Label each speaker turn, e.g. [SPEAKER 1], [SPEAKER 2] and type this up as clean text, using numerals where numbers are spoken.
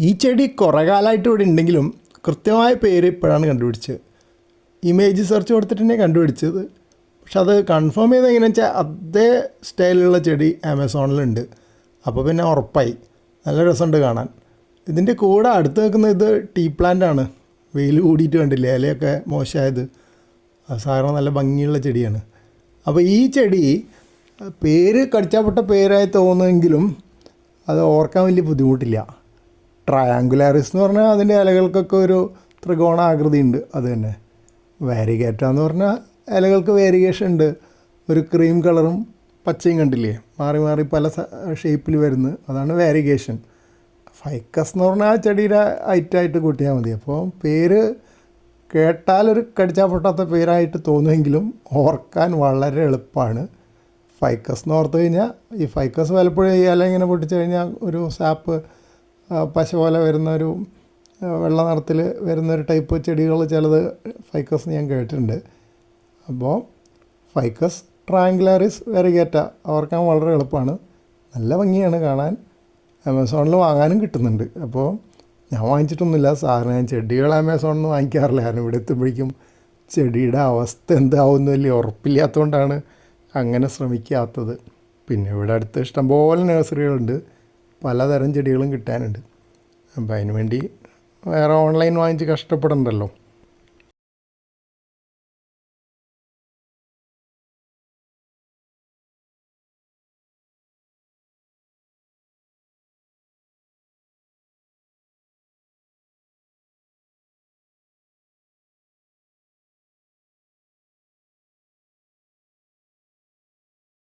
[SPEAKER 1] ഈ ചെടി കുറേ കാലമായിട്ട് ഇവിടെ ഉണ്ടെങ്കിലും കൃത്യമായ പേര് ഇപ്പോഴാണ് കണ്ടുപിടിച്ചത്. ഇമേജ് സെർച്ച് കൊടുത്തിട്ട് കണ്ടുപിടിച്ചത്. പക്ഷെ അത് കൺഫേം ചെയ്ത് എങ്ങനെയാണെന്ന് വെച്ചാൽ അതേ സ്റ്റൈലിലുള്ള ചെടി ആമസോണിലുണ്ട്. അപ്പോൾ പിന്നെ ഉറപ്പായി. നല്ല രസമുണ്ട് കാണാൻ. ഇതിൻ്റെ കൂടെ അടുത്ത് നിൽക്കുന്ന ഇത് ടീ പ്ലാന്റ് ആണ്. വെയിൽ കൂടിയിട്ട് കണ്ടില്ലേ, ഇലയൊക്കെ മോശമായത്. സാധാരണ നല്ല ഭംഗിയുള്ള ചെടിയാണ്. അപ്പോൾ ഈ ചെടി പേര് കടിച്ചാൽപ്പെട്ട പേരായി തോന്നുമെങ്കിലും അത് ഓർക്കാൻ വലിയ ബുദ്ധിമുട്ടില്ല. ട്രയാങ്കുലാറിസ് എന്ന് പറഞ്ഞാൽ അതിൻ്റെ ഇലകൾക്കൊക്കെ ഒരു ത്രികോണാകൃതി ഉണ്ട്. അത് തന്നെ. വാരിഗേറ്റ എന്ന് പറഞ്ഞാൽ ഇലകൾക്ക് വേരിയേഷൻ ഉണ്ട്. ഒരു ക്രീം കളറും പച്ചയും കണ്ടില്ലേ, മാറി മാറി പല ഷേപ്പിൽ വരുന്നത്, അതാണ് വാരിഗേഷൻ. ഫൈക്കസ് എന്ന് പറഞ്ഞാൽ ചെടിയുടെ ഹൈറ്റായിട്ട് കൂട്ടിയാൽ മതി. അപ്പോൾ പേര് കേട്ടാലൊരു കടിച്ചാൽ പൊട്ടാത്ത പേരായിട്ട് തോന്നുമെങ്കിലും ഓർക്കാൻ വളരെ എളുപ്പമാണ്. ഫൈക്കസ് എന്ന് ഓർത്ത് കഴിഞ്ഞാൽ ഈ ഫൈക്കസ് പലപ്പോഴും ഈ ഇല ഇങ്ങനെ പൊട്ടിച്ച് കഴിഞ്ഞാൽ ഒരു സാപ്പ് പശ പോലെ വരുന്നൊരു വെള്ള നിറത്തിൽ വരുന്നൊരു ടൈപ്പ് ചെടികൾ ചിലത് ഫൈക്കസ് ഞാൻ കേട്ടിട്ടുണ്ട്. അപ്പോൾ ഫൈക്കസ് ട്രയാങ്കുലാറിസ് വെരിഗേറ്റ ഓർക്കാൻ വളരെ എളുപ്പമാണ്. നല്ല ഭംഗിയാണ് കാണാൻ. ആമസോണിൽ വാങ്ങാനും കിട്ടുന്നുണ്ട്. അപ്പോൾ ഞാൻ വാങ്ങിച്ചിട്ടൊന്നുമില്ല. സാധാരണ ഞാൻ ചെടികൾ ആമസോണിൽ നിന്ന് വാങ്ങിക്കാറില്ല. കാരണം ഇവിടെ എത്തുമ്പോഴേക്കും ചെടിയുടെ അവസ്ഥ എന്താവുമെന്ന് വലിയ ഉറപ്പില്ലാത്തതുകൊണ്ടാണ് അങ്ങനെ ശ്രമിക്കാത്തത്. പിന്നെ ഇവിടെ അടുത്ത് ഇഷ്ടംപോലെ നഴ്സറികളുണ്ട്, പലതരം ചെടികളും കിട്ടാനുണ്ട്. അപ്പോൾ അതിന് വേണ്ടി വേറെ ഓൺലൈൻ വാങ്ങിച്ച് കഷ്ടപ്പെടണ്ടല്ലോ.